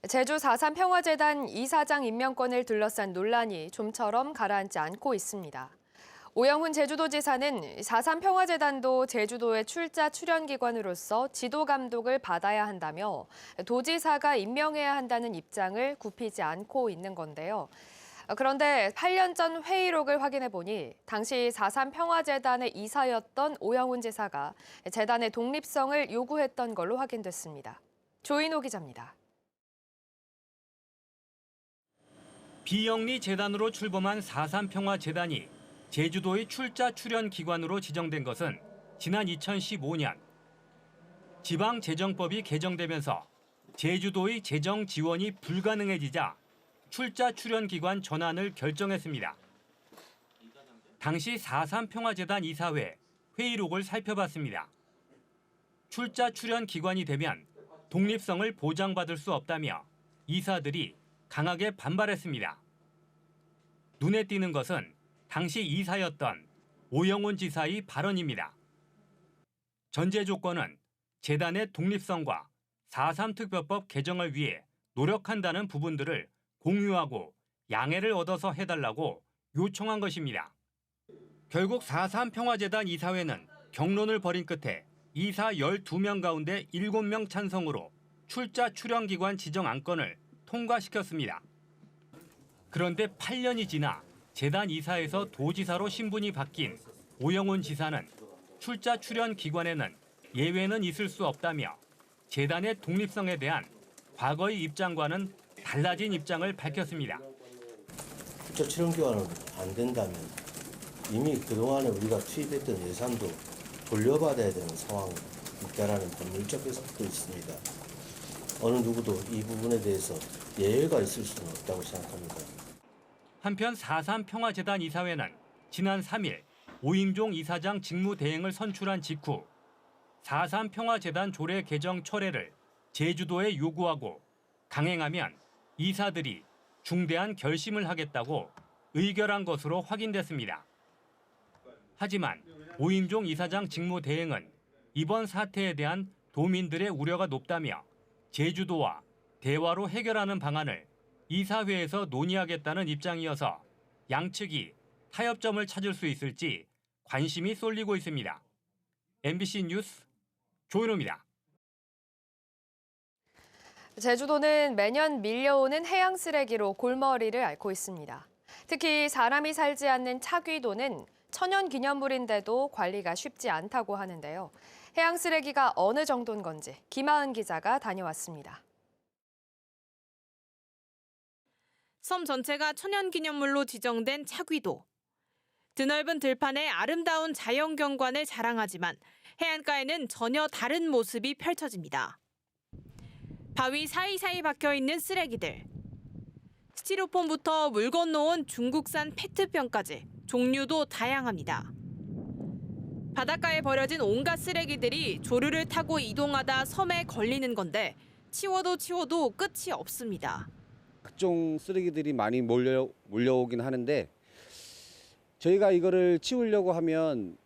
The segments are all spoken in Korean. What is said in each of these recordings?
제주 4.3 평화재단 이사장 임명권을 둘러싼 논란이 좀처럼 가라앉지 않고 있습니다. 오영훈 제주도지사는 4.3 평화재단도 제주도의 출자 출연기관으로서 지도 감독을 받아야 한다며 도지사가 임명해야 한다는 입장을 굽히지 않고 있는 건데요. 그런데 8년 전 회의록을 확인해 보니 당시 4.3 평화재단의 이사였던 오영훈 지사가 재단의 독립성을 요구했던 걸로 확인됐습니다. 조인호 기자입니다. 비영리 재단으로 출범한 4.3 평화재단이 제주도의 출자 출연 기관으로 지정된 것은 지난 2015년. 지방재정법이 개정되면서 제주도의 재정 지원이 불가능해지자 출자 출연 기관 전환을 결정했습니다. 당시 4.3 평화재단 이사회 회의록을 살펴봤습니다. 출자 출연 기관이 되면 독립성을 보장받을 수 없다며 이사들이 강하게 반발했습니다. 눈에 띄는 것은 당시 이사였던 오영훈 지사의 발언입니다. 전제 조건은 재단의 독립성과 4.3 특별법 개정을 위해 노력한다는 부분들을 공유하고 양해를 얻어서 해달라고 요청한 것입니다. 결국 4.3 평화재단 이사회는 경론을 벌인 끝에 이사 12명 가운데 7명 찬성으로 출자 출연기관 지정 안건을 통과시켰습니다. 그런데 8년이 지나 재단 이사에서 도지사로 신분이 바뀐 오영훈 지사는 출자 출연 기관에는 예외는 있을 수 없다며 재단의 독립성에 대한 과거의 입장과는 달라진 입장을 밝혔습니다. 출자 출연기관은 안 된다면 이미 그동안에 우리가 투입했던 예산도 돌려받아야 되는 상황이 있다는 법률적 해석도 있습니다. 어느 누구도 이 부분에 대해서 예외가 있을 수는 없다고 생각합니다. 한편 4.3 평화재단 이사회는 지난 3일 오임종 이사장 직무대행을 선출한 직후 4.3 평화재단 조례 개정 철회를 제주도에 요구하고 강행하면 이사들이 중대한 결심을 하겠다고 의결한 것으로 확인됐습니다. 하지만 오임종 이사장 직무대행은 이번 사태에 대한 도민들의 우려가 높다며 제주도와 대화로 해결하는 방안을 이사회에서 논의하겠다는 입장이어서 양측이 타협점을 찾을 수 있을지 관심이 쏠리고 있습니다. MBC 뉴스 조인호입니다. 제주도는 매년 밀려오는 해양 쓰레기로 골머리를 앓고 있습니다. 특히 사람이 살지 않는 차귀도는 천연기념물인데도 관리가 쉽지 않다고 하는데요. 해양 쓰레기가 어느 정도인 건지 김하은 기자가 다녀왔습니다. 섬 전체가 천연기념물로 지정된 차귀도. 드넓은 들판에 아름다운 자연경관을 자랑하지만 해안가에는 전혀 다른 모습이 펼쳐집니다. 바위 사이사이 박혀있는 쓰레기들. 스티로폼부터 물 건너온 중국산 페트병까지 종류도 다양합니다. 바닷가에 버려진 온갖 쓰레기들이 조류를 타고 이동하다 섬에 걸리는 건데 치워도 끝이 없습니다. 각종 쓰레기들이 많이 몰려오긴 하는데 저희가 이거를 치우려고 하면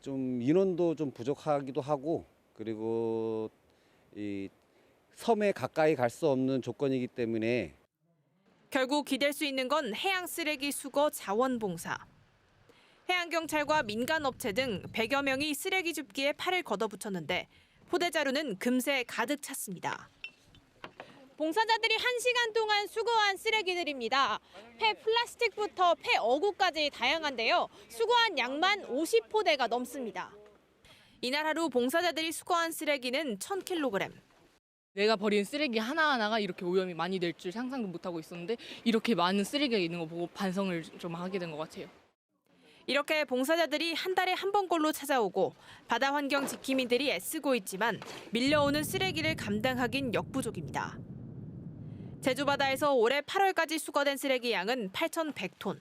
좀 인원도 좀 부족하기도 하고 그리고 이 섬에 가까이 갈 수 없는 조건이기 때문에 결국 기댈 수 있는 건 해양 쓰레기 수거 자원봉사. 해양경찰과 민간업체 등 100여 명이 쓰레기 줍기에 팔을 걷어붙였는데 포대자루는 금세 가득 찼습니다. 봉사자들이 1시간 동안 수거한 쓰레기들입니다. 폐 플라스틱부터 폐 어구까지 다양한데요. 수거한 양만 50포대가 넘습니다. 이날 하루 봉사자들이 수거한 쓰레기는 1000kg. 내가 버린 쓰레기 하나하나가 이렇게 오염이 많이 될 줄 상상도 못하고 있었는데 이렇게 많은 쓰레기가 있는 거 보고 반성을 좀 하게 된 것 같아요. 이렇게 봉사자들이 한 달에 한 번꼴로 찾아오고 바다 환경 지킴이들이 애쓰고 있지만 밀려오는 쓰레기를 감당하긴 역부족입니다. 제주 바다에서 올해 8월까지 수거된 쓰레기 양은 8,100톤.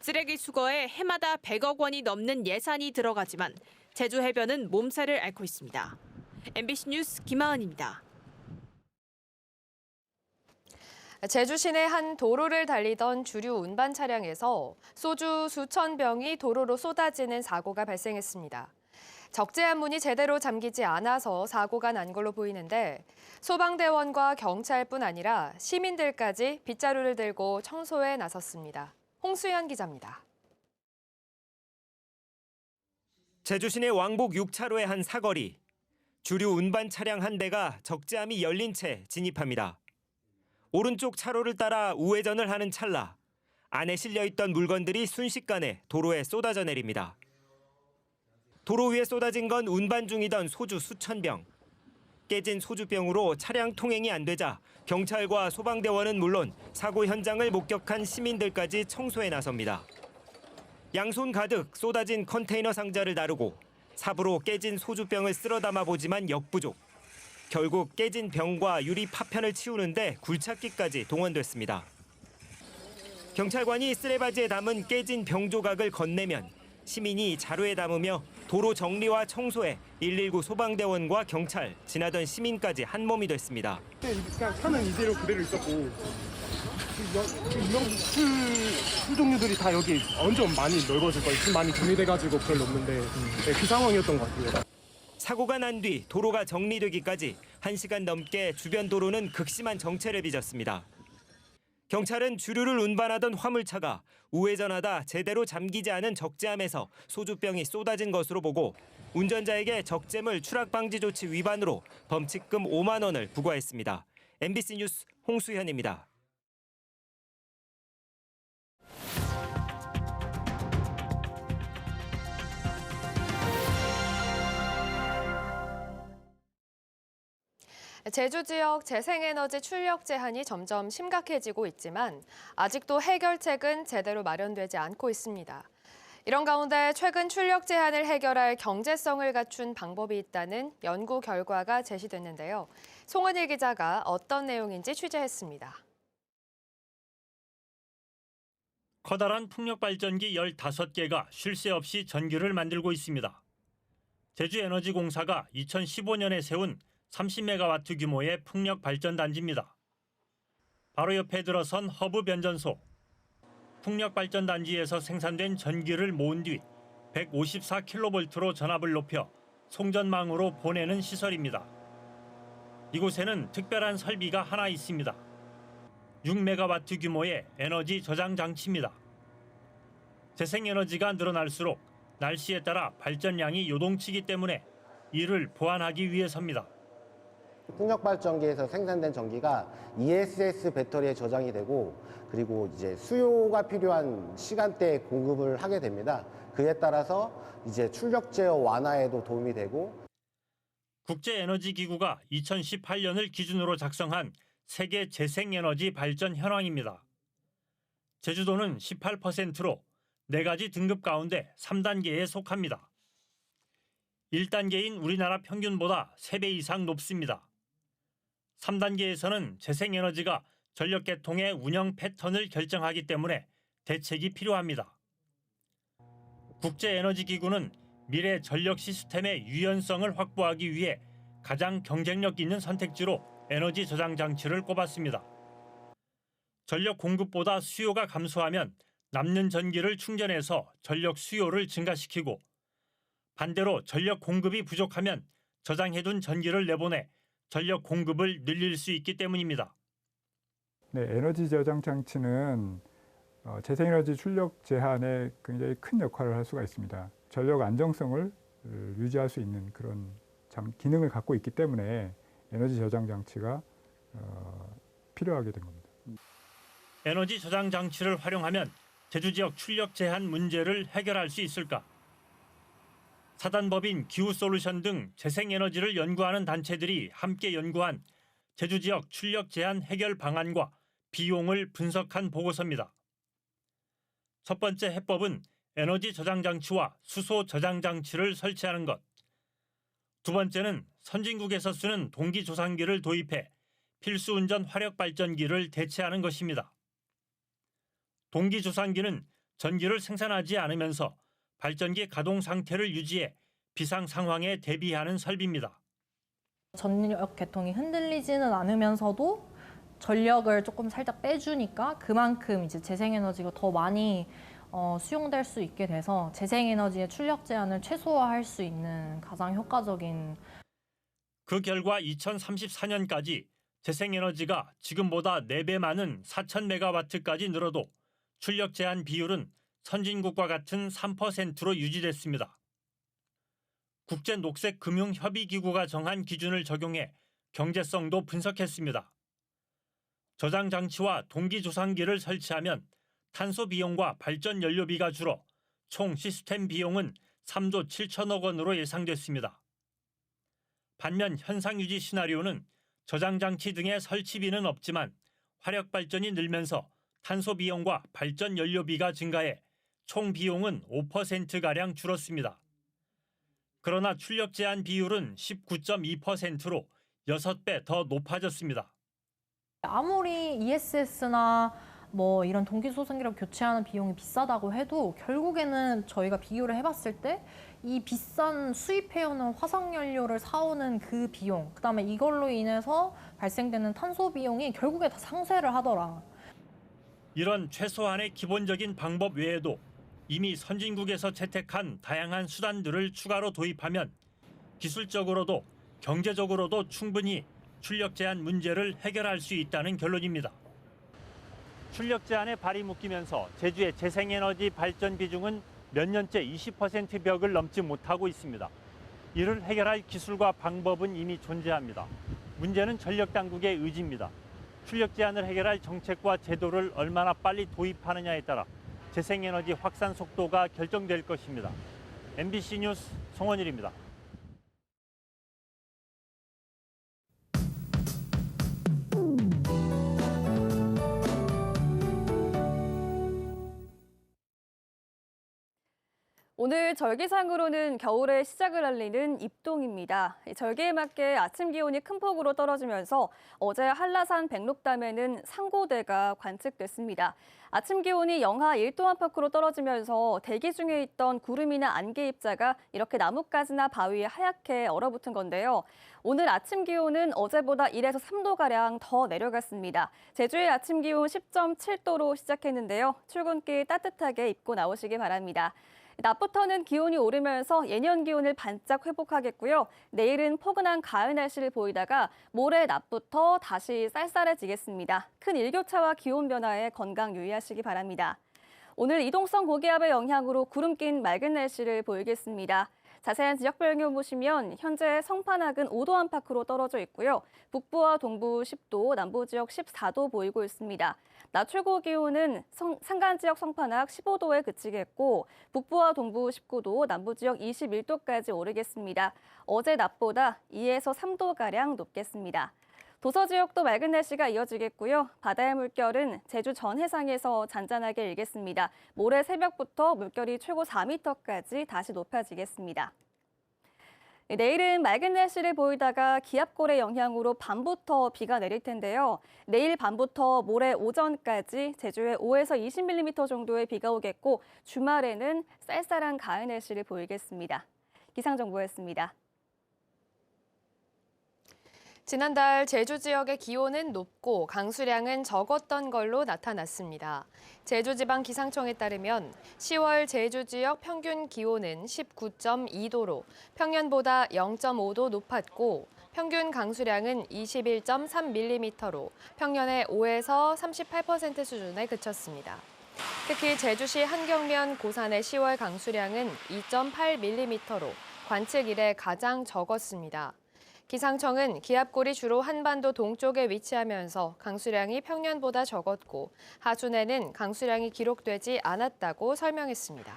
쓰레기 수거에 해마다 100억 원이 넘는 예산이 들어가지만 제주 해변은 몸살을 앓고 있습니다. MBC 뉴스 김하은입니다. 제주 시내 한 도로를 달리던 주류 운반 차량에서 소주 수천 병이 도로로 쏟아지는 사고가 발생했습니다. 적재한 문이 제대로 잠기지 않아서 사고가 난 걸로 보이는데 소방대원과 경찰뿐 아니라 시민들까지 빗자루를 들고 청소에 나섰습니다. 홍수현 기자입니다. 제주 시내 왕복 6차로의 한 사거리. 주류 운반 차량 한 대가 적재함이 열린 채 진입합니다. 오른쪽 차로를 따라 우회전을 하는 찰나 안에 실려있던 물건들이 순식간에 도로에 쏟아져 내립니다. 도로 위에 쏟아진 건 운반 중이던 소주 수천 병. 깨진 소주병으로 차량 통행이 안 되자 경찰과 소방대원은 물론 사고 현장을 목격한 시민들까지 청소에 나섭니다. 양손 가득 쏟아진 컨테이너 상자를 다루고 삽으로 깨진 소주병을 쓸어 담아 보지만 역부족. 결국 깨진 병과 유리 파편을 치우는데 굴착기까지 동원됐습니다. 경찰관이 쓰레바지에 담은 깨진 병 조각을 건네면 시민이 자루에 담으며 도로 정리와 청소에 119 소방대원과 경찰, 지나던 시민까지 한 몸이 됐습니다. 그냥 차는 이대로 그대로 있었고 술 종류들이 다 여기 완전 많이 넓어질 거예요. 지금 많이 정리돼가지고 별로 없는데 네, 그 상황이었던 것 같아요. 사고가 난 뒤 도로가 정리되기까지 1시간 넘게 주변 도로는 극심한 정체를 빚었습니다. 경찰은 주류를 운반하던 화물차가 우회전하다 제대로 잠기지 않은 적재함에서 소주병이 쏟아진 것으로 보고 운전자에게 적재물 추락 방지 조치 위반으로 범칙금 5만 원을 부과했습니다. MBC 뉴스 홍수현입니다. 제주 지역 재생에너지 출력 제한이 점점 심각해지고 있지만 아직도 해결책은 제대로 마련되지 않고 있습니다. 이런 가운데 최근 출력 제한을 해결할 경제성을 갖춘 방법이 있다는 연구 결과가 제시됐는데요. 송은일 기자가 어떤 내용인지 취재했습니다. 커다란 풍력발전기 15개가 쉴 새 없이 전기를 만들고 있습니다. 제주에너지공사가 2015년에 세운 30메가와트 규모의 풍력 발전단지입니다. 바로 옆에 들어선 허브 변전소. 풍력 발전단지에서 생산된 전기를 모은 뒤 154kV로 전압을 높여 송전망으로 보내는 시설입니다. 이곳에는 특별한 설비가 하나 있습니다. 6메가와트 규모의 에너지 저장 장치입니다. 재생에너지가 늘어날수록 날씨에 따라 발전량이 요동치기 때문에 이를 보완하기 위해서입니다. 풍력발전기에서 생산된 전기가 ESS 배터리에 저장이 되고 그리고 이제 수요가 필요한 시간대에 공급을 하게 됩니다. 그에 따라서 이제 출력 제어 완화에도 도움이 되고 국제에너지기구가 2018년을 기준으로 작성한 세계 재생에너지 발전 현황입니다. 제주도는 18%로 4가지 등급 가운데 3단계에 속합니다. 1단계인 우리나라 평균보다 3배 이상 높습니다. 3단계에서는 재생에너지가 전력 계통의 운영 패턴을 결정하기 때문에 대책이 필요합니다. 국제에너지기구는 미래 전력 시스템의 유연성을 확보하기 위해 가장 경쟁력 있는 선택지로 에너지 저장 장치를 꼽았습니다. 전력 공급보다 수요가 감소하면 남는 전기를 충전해서 전력 수요를 증가시키고 반대로 전력 공급이 부족하면 저장해둔 전기를 내보내 전력 공급을 늘릴 수 있기 때문입니다. 네, 에너지 저장 장치는 재생에너지 출력 제한에 굉장히 큰 역할을 할 수가 있습니다. 전력 안정성을 유지할 수 있는 그런 기능을 갖고 있기 때문에 에너지 저장 장치가 필요하게 된 겁니다. 에너지 저장 장치를 활용하면 제주 지역 출력 제한 문제를 해결할 수 있을까? 사단법인 기후솔루션 등 재생에너지를 연구하는 단체들이 함께 연구한 제주 지역 출력 제한 해결 방안과 비용을 분석한 보고서입니다. 첫 번째 해법은 에너지 저장 장치와 수소 저장 장치를 설치하는 것. 두 번째는 선진국에서 쓰는 동기 조산기를 도입해 필수 운전 화력 발전기를 대체하는 것입니다. 동기 조산기는 전기를 생산하지 않으면서 발전기 가동 상태를 유지해 비상 상황에 대비하는 설비입니다. 전력 계통이 흔들리지는 않으면서도 전력을 조금 살짝 빼주니까 그만큼 이제 재생에너지가 더 많이 수용될 수 있게 돼서 재생에너지의 출력 제한을 최소화할 수 있는 가장 효과적인. 그 결과 2034년까지 재생에너지가 지금보다 4배 많은 4,000메가와트까지 늘어도 출력 제한 비율은 선진국과 같은 3%로 유지됐습니다. 국제녹색금융협의기구가 정한 기준을 적용해 경제성도 분석했습니다. 저장 장치와 동기조상기를 설치하면 탄소 비용과 발전 연료비가 줄어 총 시스템 비용은 3조 7천억 원으로 예상됐습니다. 반면 현상 유지 시나리오는 저장 장치 등의 설치비는 없지만 화력 발전이 늘면서 탄소 비용과 발전 연료비가 증가해 총 비용은 5%가량 줄었습니다. 그러나 출력 제한 비율은 19.2%로 6배 더 높아졌습니다. 아무리 ESS나 뭐 이런 동기소생기를 교체하는 비용이 비싸다고 해도 결국에는 저희가 비교를 해봤을 때 이 비싼 수입해오는 화석연료를 사오는 그 비용, 그다음에 이걸로 인해서 발생되는 탄소 비용이 결국에 다 상쇄를 하더라. 이런 최소한의 기본적인 방법 외에도 이미 선진국에서 채택한 다양한 수단들을 추가로 도입하면 기술적으로도 경제적으로도 충분히 출력 제한 문제를 해결할 수 있다는 결론입니다. 출력 제한에 발이 묶이면서 제주의 재생에너지 발전 비중은 몇 년째 20% 벽을 넘지 못하고 있습니다. 이를 해결할 기술과 방법은 이미 존재합니다. 문제는 전력 당국의 의지입니다. 출력 제한을 해결할 정책과 제도를 얼마나 빨리 도입하느냐에 따라 재생에너지 확산 속도가 결정될 것입니다. MBC 뉴스 송원일입니다. 오늘 절기상으로는 겨울의 시작을 알리는 입동입니다. 절기에 맞게 아침 기온이 큰 폭으로 떨어지면서 어제 한라산 백록담에는 상고대가 관측됐습니다. 아침 기온이 영하 1도 안팎으로 떨어지면서 대기 중에 있던 구름이나 안개 입자가 이렇게 나뭇가지나 바위에 하얗게 얼어붙은 건데요. 오늘 아침 기온은 어제보다 1에서 3도가량 더 내려갔습니다. 제주의 아침 기온 10.7도로 시작했는데요. 출근길 따뜻하게 입고 나오시기 바랍니다. 낮부터는 기온이 오르면서 예년 기온을 반짝 회복하겠고요. 내일은 포근한 가을 날씨를 보이다가 모레 낮부터 다시 쌀쌀해지겠습니다. 큰 일교차와 기온 변화에 건강 유의하시기 바랍니다. 오늘 이동성 고기압의 영향으로 구름 낀 맑은 날씨를 보이겠습니다. 자세한 지역별 기온 보시면 현재 성판악은 5도 안팎으로 떨어져 있고요. 북부와 동부 10도, 남부 지역 14도 보이고 있습니다. 낮 최고 기온은 산간 지역 성판악 15도에 그치겠고 북부와 동부 19도, 남부 지역 21도까지 오르겠습니다. 어제 낮보다 2에서 3도가량 높겠습니다. 도서 지역도 맑은 날씨가 이어지겠고요. 바다의 물결은 제주 전 해상에서 잔잔하게 일겠습니다. 모레 새벽부터 물결이 최고 4m까지 다시 높아지겠습니다. 내일은 맑은 날씨를 보이다가 기압골의 영향으로 밤부터 비가 내릴 텐데요. 내일 밤부터 모레 오전까지 제주에 5에서 20mm 정도의 비가 오겠고 주말에는 쌀쌀한 가을 날씨를 보이겠습니다. 기상정보였습니다. 지난달 제주 지역의 기온은 높고 강수량은 적었던 걸로 나타났습니다. 제주지방기상청에 따르면 10월 제주 지역 평균 기온은 19.2도로 평년보다 0.5도 높았고 평균 강수량은 21.3mm로 평년의 5에서 38% 수준에 그쳤습니다. 특히 제주시 한경면 고산의 10월 강수량은 2.8mm로 관측 이래 가장 적었습니다. 기상청은 기압골이 주로 한반도 동쪽에 위치하면서 강수량이 평년보다 적었고 하순에는 강수량이 기록되지 않았다고 설명했습니다.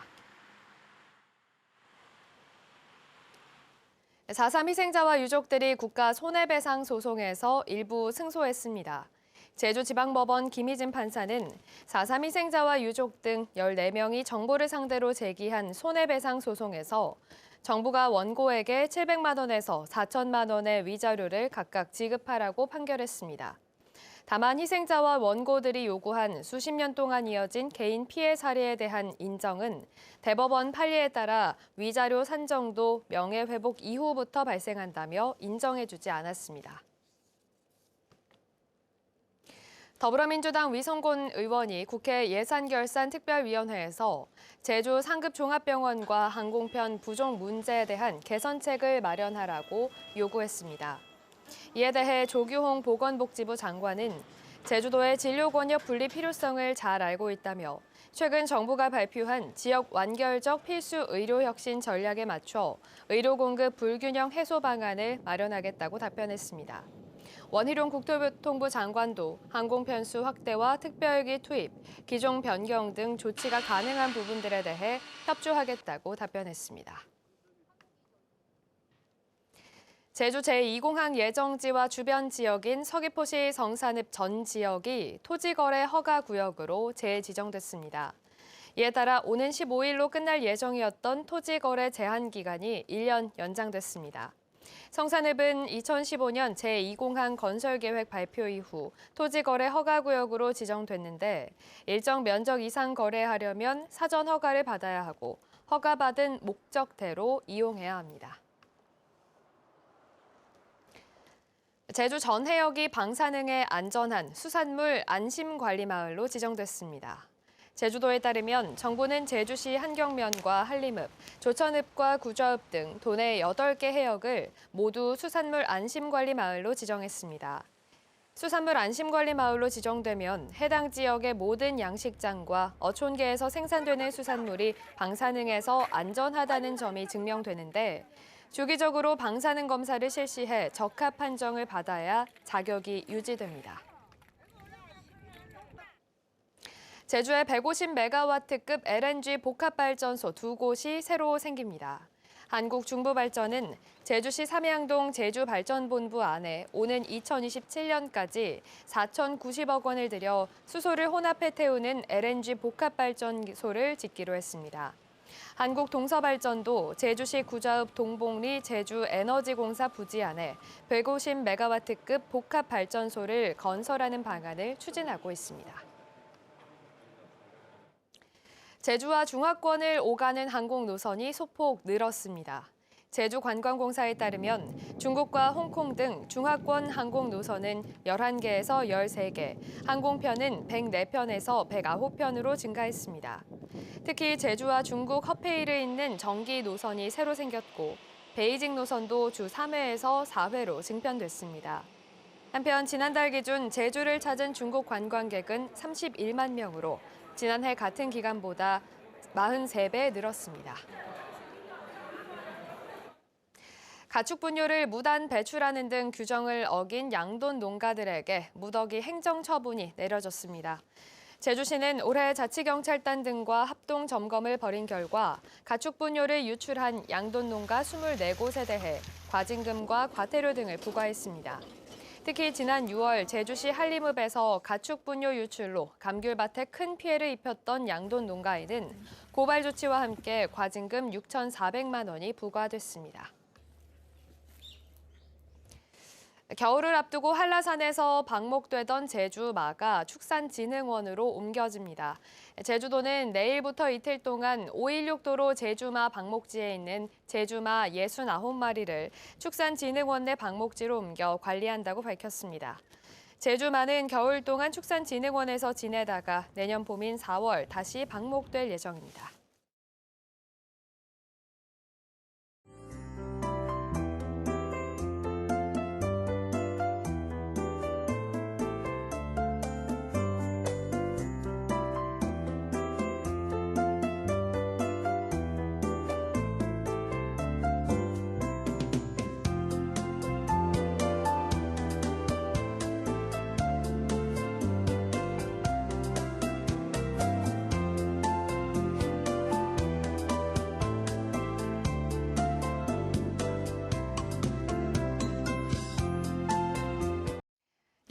4.3 희생자와 유족들이 국가 손해배상 소송에서 일부 승소했습니다. 제주지방법원 김희진 판사는 4.3 희생자와 유족 등 14명이 정부를 상대로 제기한 손해배상 소송에서 정부가 원고에게 700만 원에서 4천만 원의 위자료를 각각 지급하라고 판결했습니다. 다만 희생자와 원고들이 요구한 수십 년 동안 이어진 개인 피해 사례에 대한 인정은 대법원 판례에 따라 위자료 산정도 명예회복 이후부터 발생한다며 인정해주지 않았습니다. 더불어민주당 위성곤 의원이 국회 예산결산특별위원회에서 제주 상급종합병원과 항공편 부족 문제에 대한 개선책을 마련하라고 요구했습니다. 이에 대해 조규홍 보건복지부 장관은 제주도의 진료 권역 분리 필요성을 잘 알고 있다며 최근 정부가 발표한 지역 완결적 필수 의료 혁신 전략에 맞춰 의료 공급 불균형 해소 방안을 마련하겠다고 답변했습니다. 원희룡 국토교통부 장관도 항공편수 확대와 특별기 투입, 기종 변경 등 조치가 가능한 부분들에 대해 협조하겠다고 답변했습니다. 제주 제2공항 예정지와 주변 지역인 서귀포시 성산읍 전 지역이 토지거래 허가구역으로 재지정됐습니다. 이에 따라 오는 15일로 끝날 예정이었던 토지거래 제한 기간이 1년 연장됐습니다. 성산읍은 2015년 제2공항 건설계획 발표 이후 토지거래 허가구역으로 지정됐는데 일정 면적 이상 거래하려면 사전 허가를 받아야 하고 허가받은 목적대로 이용해야 합니다. 제주 전해역이 방사능에 안전한 수산물 안심관리마을로 지정됐습니다. 제주도에 따르면 정부는 제주시 한경면과 한림읍, 조천읍과 구좌읍 등 도내 8개 해역을 모두 수산물 안심관리마을로 지정했습니다. 수산물 안심관리마을로 지정되면 해당 지역의 모든 양식장과 어촌계에서 생산되는 수산물이 방사능에서 안전하다는 점이 증명되는데 주기적으로 방사능 검사를 실시해 적합 판정을 받아야 자격이 유지됩니다. 제주에 150메가와트급 LNG 복합발전소 2곳이 새로 생깁니다. 한국중부발전은 제주시 삼양동 제주발전본부 안에 오는 2027년까지 4,090억 원을 들여 수소를 혼합해 태우는 LNG 복합발전소를 짓기로 했습니다. 한국동서발전도 제주시 구좌읍 동봉리 제주에너지공사 부지 안에 150메가와트급 복합발전소를 건설하는 방안을 추진하고 있습니다. 제주와 중화권을 오가는 항공 노선이 소폭 늘었습니다. 제주관광공사에 따르면 중국과 홍콩 등 중화권 항공 노선은 11개에서 13개, 항공편은 104편에서 109편으로 증가했습니다. 특히 제주와 중국 허페이를 잇는 정기 노선이 새로 생겼고 베이징 노선도 주 3회에서 4회로 증편됐습니다. 한편 지난달 기준 제주를 찾은 중국 관광객은 31만 명으로 지난해 같은 기간보다 43배 늘었습니다. 가축 분뇨를 무단 배출하는 등 규정을 어긴 양돈 농가들에게 무더기 행정 처분이 내려졌습니다. 제주시는 올해 자치경찰단 등과 합동 점검을 벌인 결과 가축 분뇨를 유출한 양돈 농가 24곳에 대해 과징금과 과태료 등을 부과했습니다. 특히 지난 6월 제주시 한림읍에서 가축 분뇨 유출로 감귤밭에 큰 피해를 입혔던 양돈 농가에는 고발 조치와 함께 과징금 6,400만 원이 부과됐습니다. 겨울을 앞두고 한라산에서 방목되던 제주마가 축산진흥원으로 옮겨집니다. 제주도는 내일부터 이틀 동안 516도로 제주마 방목지에 있는 제주마 69마리를 축산진흥원 내 방목지로 옮겨 관리한다고 밝혔습니다. 제주마는 겨울 동안 축산진흥원에서 지내다가 내년 봄인 4월 다시 방목될 예정입니다.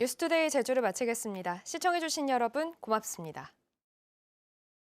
뉴스투데이 제주를 마치겠습니다. 시청해주신 여러분 고맙습니다.